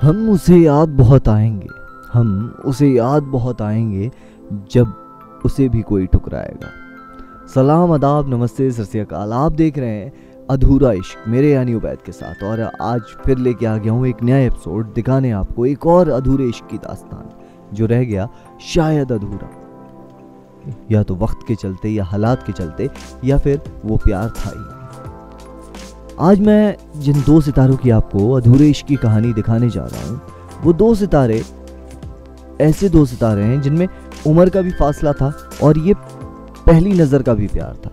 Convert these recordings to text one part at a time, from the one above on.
हम उसे याद बहुत आएंगे, हम उसे याद बहुत आएंगे जब उसे भी कोई ठुकराएगा। सलाम, आदाब, नमस्ते, सत श्री अकाल। आप देख रहे हैं अधूरा इश्क मेरे यानी उबैद के साथ, और आज फिर लेके आ गया हूँ एक नया एपिसोड दिखाने आपको एक और अधूरे इश्क की दास्तान जो रह गया शायद अधूरा, या तो वक्त के चलते या हालात के चलते, या फिर वो प्यार था ही। आज मैं जिन दो सितारों की आपको अधूरे इश्क की कहानी दिखाने जा रहा हूँ, वो दो सितारे ऐसे दो सितारे हैं जिनमें उम्र का भी फासला था और ये पहली नजर का भी प्यार था।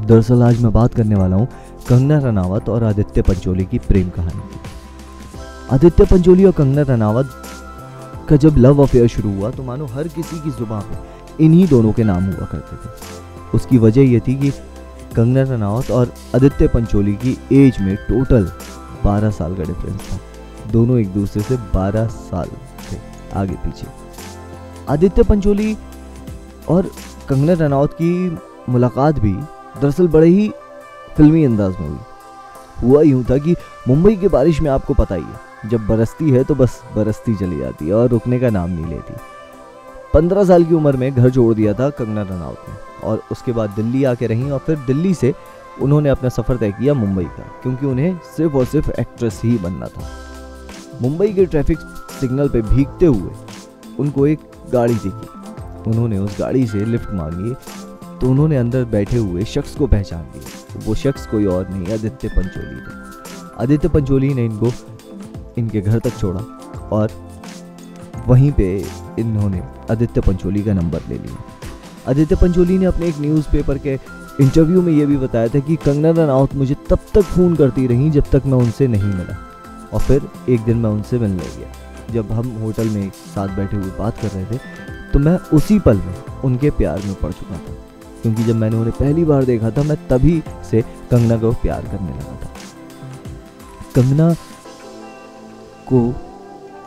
दरअसल आज मैं बात करने वाला हूँ कंगना रनावत और आदित्य पंचोली की प्रेम कहानी की। आदित्य पंचोली और कंगना रनावत का जब लव अफेयर शुरू हुआ तो मानो हर किसी की जुबान पे इन्हीं दोनों के नाम हुआ करते थे। उसकी वजह यह थी कि कंगना रनावत और आदित्य पंचोली की एज में टोटल 12 साल का डिफरेंस था। दोनों एक दूसरे से 12 साल थे आगे पीछे। आदित्य पंचोली और कंगना रनावत की मुलाकात भी दरअसल बड़े ही फिल्मी अंदाज में हुई। हुआ यूं था कि मुंबई की बारिश में आपको पता ही है, जब बरसती है तो बस बरसती चली जाती है और रुकने का नाम नहीं लेती। 15 साल की उम्र में घर छोड़ दिया था कंगना रनावत ने, और उसके बाद दिल्ली आके रहीं, और फिर दिल्ली से उन्होंने अपना सफ़र तय किया मुंबई का, क्योंकि उन्हें सिर्फ और सिर्फ एक्ट्रेस ही बनना था। मुंबई के ट्रैफिक सिग्नल पे भीगते हुए उनको एक गाड़ी दिखी। उन्होंने उस गाड़ी से लिफ्ट मांगी तो उन्होंने अंदर बैठे हुए शख्स को पहचान लिया। वो शख्स कोई और नहीं, आदित्य पंचोली थे। आदित्य पंचोली ने इनको इनके घर तक छोड़ा और वहीं पे इन्होंने आदित्य पंचोली का नंबर ले लिया। आदित्य पंचोली ने अपने एक न्यूज़पेपर के इंटरव्यू में ये भी बताया था कि कंगना रनावत मुझे तब तक फ़ोन करती रही जब तक मैं उनसे नहीं मिला, और फिर एक दिन मैं उनसे मिलने गया। जब हम होटल में एक साथ बैठे हुए बात कर रहे थे तो मैं उसी पल में उनके प्यार में पड़ चुका था, क्योंकि जब मैंने उन्हें पहली बार देखा था मैं तभी से कंगना को प्यार करने लगा था। कंगना को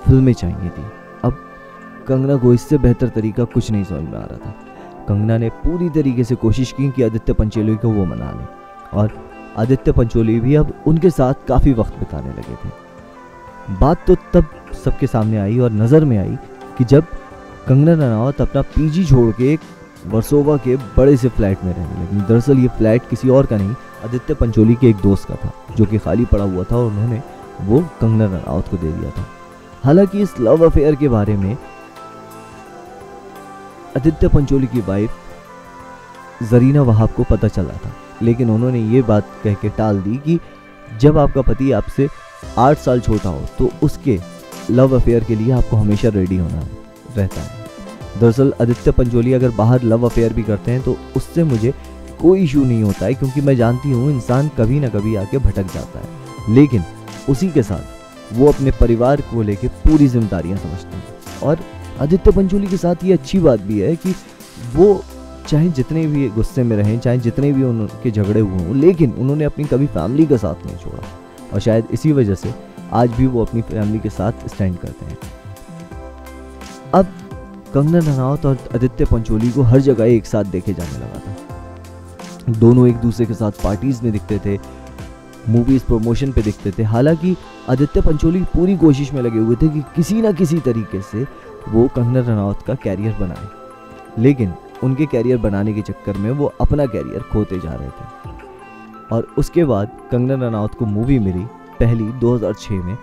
फिल्में चाहिए थी, अब कंगना को इससे बेहतर तरीका कुछ नहीं समझ में आ रहा था। कंगना ने पूरी तरीके से कोशिश की कि आदित्य पंचोली को वो मना ले, और आदित्य पंचोली भी अब उनके साथ काफ़ी वक्त बिताने लगे थे। बात तो तब सबके सामने आई और नज़र में आई कि जब कंगना रनावत अपना पीजी छोड़ के एक वर्सोवा के बड़े से फ्लैट में रहने लगी। दरअसल ये फ्लैट किसी और का नहीं, आदित्य पंचोली के एक दोस्त का था, जो कि खाली पड़ा हुआ था, और उन्होंने वो कंगना रनावत को दे दिया था। हालांकि इस लव अफेयर के बारे में आदित्य पंचोली की वाइफ जरीना वहाब को पता चला था, लेकिन उन्होंने ये बात कह के टाल दी कि जब आपका पति आपसे 8 साल छोटा हो तो उसके लव अफेयर के लिए आपको हमेशा रेडी होना रहता है। दरअसल आदित्य पंचोली अगर बाहर लव अफेयर भी करते हैं तो उससे मुझे कोई इशू नहीं होता है, क्योंकि मैं जानती हूँ इंसान कभी ना कभी आके भटक जाता है, लेकिन उसी के साथ वो अपने परिवार को लेके पूरी जिम्मेदारियाँ समझते हैं। और आदित्य पंचोली के साथ ये अच्छी बात भी है कि वो चाहे जितने भी गुस्से में रहें, चाहे जितने भी उनके झगड़े हुए हों, लेकिन उन्होंने अपनी कभी फैमिली का साथ नहीं छोड़ा, और शायद इसी वजह से आज भी वो अपनी फैमिली के साथ स्टैंड करते हैं। अब कंगना रनावत और आदित्य पंचोली को हर जगह एक साथ देखे जाने लगा था। दोनों एक दूसरे के साथ पार्टीज में दिखते थे, मूवीज प्रमोशन पे दिखते थे। हालांकि आदित्य पंचोली पूरी कोशिश में लगे हुए थे कि किसी ना किसी तरीके से वो कंगना रनावत का कैरियर बनाए, लेकिन उनके कैरियर बनाने के चक्कर में वो अपना कैरियर खोते जा रहे थे। और उसके बाद कंगना रनावत को मूवी मिली पहली 2006 में,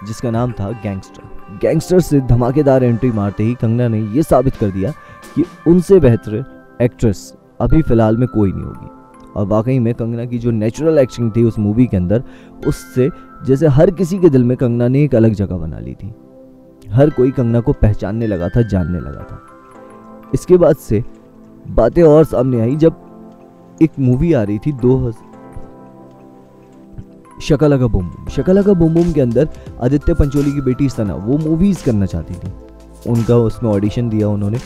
जिसका नाम था गैंगस्टर। गैंगस्टर से धमाकेदार एंट्री मारते ही कंगना ने ये साबित कर दिया कि उनसे बेहतर एक्ट्रेस अभी फ़िलहाल में कोई नहीं होगी। और वाकई में कंगना की जो नेचुरल एक्टिंग थी उस मूवी के अंदर, उससे जैसे हर किसी के दिल में कंगना ने एक अलग जगह बना ली थी। हर कोई कंगना को पहचानने लगा था, जानने लगा था। इसके बाद से बातें और सामने आई जब एक मूवी आ रही थी शकला का बूम बूम। शकला का बूम बूम के अंदर आदित्य पंचोली की बेटी सना वो मूवीज करना चाहती थी। उनका उसमें ऑडिशन दिया उन्होंने,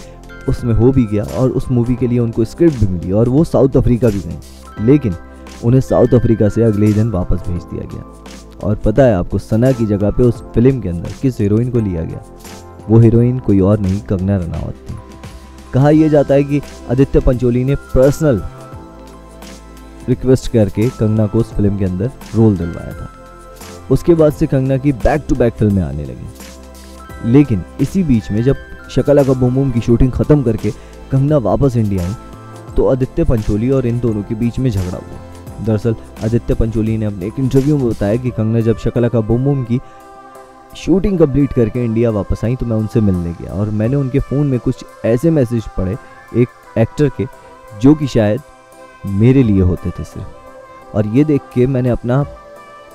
उसमें हो भी गया, और उस मूवी के लिए उनको स्क्रिप्ट भी मिली, और वो साउथ अफ्रीका भी गई, लेकिन उन्हें साउथ अफ्रीका से अगले ही दिन वापस भेज दिया गया। और पता है आपको सना की जगह पे उस फिल्म के अंदर किस हीरोइन को लिया गया? वो हीरोइन कोई और नहीं, कंगना रनावत थी। कहा यह जाता है कि आदित्य पंचोली ने पर्सनल रिक्वेस्ट करके कंगना को उस फिल्म के अंदर रोल दिलवाया था। उसके बाद से कंगना की बैक टू बैक फिल्में आने लगी। लेकिन इसी बीच में जब शकला का बूम बूम की शूटिंग खत्म करके कंगना वापस इंडिया आई तो आदित्य पंचोली और इन दोनों के बीच में झगड़ा हुआ। दरअसल आदित्य पंचोली ने अपने एक इंटरव्यू में बताया कि कंगना जब शकला का बूम बूम की शूटिंग कंप्लीट करके इंडिया वापस आई तो मैं उनसे मिलने गया और मैंने उनके फ़ोन में कुछ ऐसे मैसेज पढ़े एक एक्टर के जो कि शायद मेरे लिए होते थे सिर्फ, और ये देख के मैंने अपना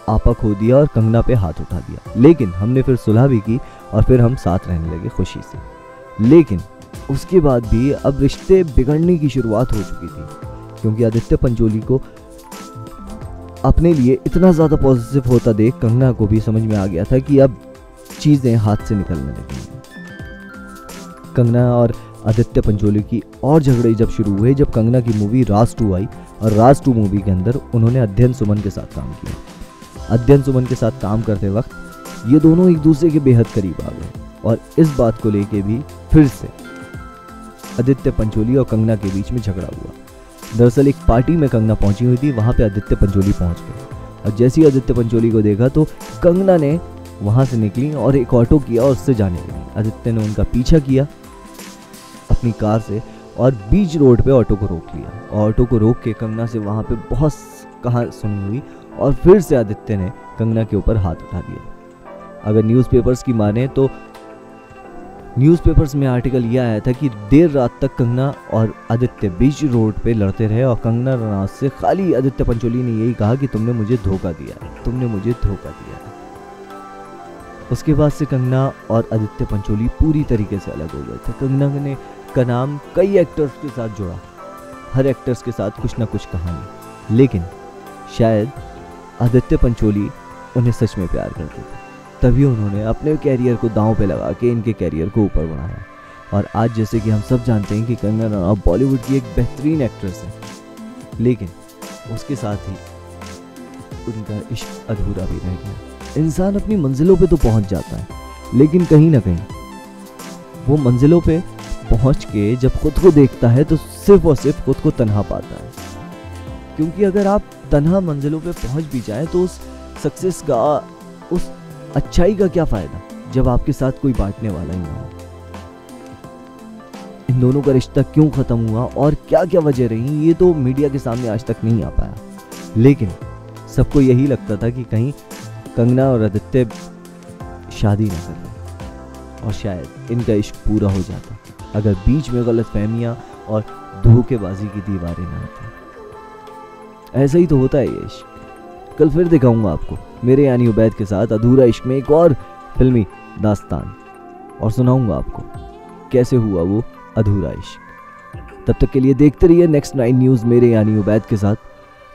आपा खो दिया और कंगना पे हाथ उठा दिया। लेकिन हमने फिर सुलह भी की और फिर हम साथ रहने लगे खुशी से। लेकिन उसके बाद भी अब रिश्ते बिगड़ने की शुरुआत हो चुकी थी क्योंकि आदित्य पंचोली को अपने लिए इतना ज़्यादा पॉजिटिव होता देख कंगना को भी समझ में आ गया था कि अब चीज़ें हाथ से निकलने लगी। कंगना और आदित्य पंचोली की और झगड़े जब शुरू हुए जब कंगना की मूवी राज 2 आई और राज 2 मूवी के अंदर उन्होंने अध्ययन सुमन के साथ काम किया। अध्ययन सुमन के साथ काम करते वक्त ये दोनों एक दूसरे के बेहद करीब आ गए और इस बात को लेके भी फिर से आदित्य पंचोली और कंगना के बीच में झगड़ा हुआ। दरअसल एक पार्टी में कंगना पहुंची हुई थी, वहां पे आदित्य पंचोली पहुंच गए और जैसे ही आदित्य पंचोली को देखा तो कंगना ने वहां से निकली और एक ऑटो किया और उससे जाने लगी। आदित्य ने उनका पीछा किया अपनी कार से और बीच रोड पे ऑटो को रोक लिया। ऑटो को रोक के कंगना से वहां पे बहुत कहा सुनी हुई और फिर से आदित्य ने कंगना के ऊपर हाथ उठा दिया। अगर न्यूज़पेपर्स की माने तो न्यूज़पेपर्स में आर्टिकल यह आया था कि देर रात तक कंगना और आदित्य बीच रोड पे लड़ते रहे और कंगना रनौत से खाली आदित्य पंचोली ने यही कहा कि तुमने मुझे धोखा दिया, तुमने मुझे धोखा दिया। उसके बाद से कंगना और आदित्य पंचोली पूरी तरीके से अलग हो गए थे। कंगना ने का नाम कई एक्टर्स के साथ जुड़ा, हर एक्टर्स के साथ कुछ ना कुछ कहानी, लेकिन शायद आदित्य पंचोली उन्हें सच में प्यार करते थे, तभी उन्होंने अपने कैरियर को दांव पे लगा के इनके कैरियर को ऊपर बढ़ाया। और आज जैसे कि हम सब जानते हैं कि कंगना रनौत बॉलीवुड की एक बेहतरीन एक्ट्रेस है, लेकिन उसके साथ ही उनका इश्क अधूरा भी रह गया। इंसान अपनी मंजिलों पे तो पहुंच जाता है, लेकिन कहीं ना कहीं वो मंजिलों पे पहुंच के जब खुद को देखता है तो सिर्फ और सिर्फ खुद को तन्हा पाता है। क्योंकि अगर आप तन्हा मंजिलों पे पहुंच भी जाएं तो उस सक्सेस का, उस अच्छाई का क्या फायदा जब आपके साथ कोई बांटने वाला ही ना हो। इन दोनों का रिश्ता क्यों खत्म हुआ और क्या क्या वजह रही ये तो मीडिया के सामने आज तक नहीं आ पाया, लेकिन सबको यही लगता था कि कहीं कंगना और आदित्य शादी ना कर रहे और शायद इनका इश्क पूरा हो जाता अगर बीच में गलतफहमियां और धोखेबाजी की दीवारें ना आती। ऐसा ही तो होता है ये इश्क। कल फिर दिखाऊंगा आपको मेरे यानी उबैद के साथ अधूरा इश्क में एक और फिल्मी दास्तान और सुनाऊंगा आपको कैसे हुआ वो अधूरा इश्क। तब तक के लिए देखते रहिए नेक्स्ट 9 न्यूज़ मेरे यानी उबैद के साथ,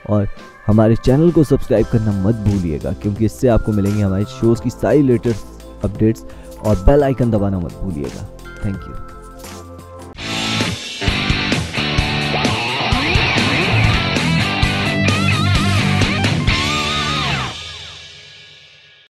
और हमारे चैनल को सब्सक्राइब करना मत भूलिएगा क्योंकि इससे आपको मिलेंगे हमारे शोज़ की सारी लेटेस्ट अपडेट्स, और बेल आइकन दबाना मत भूलिएगा। Thank you.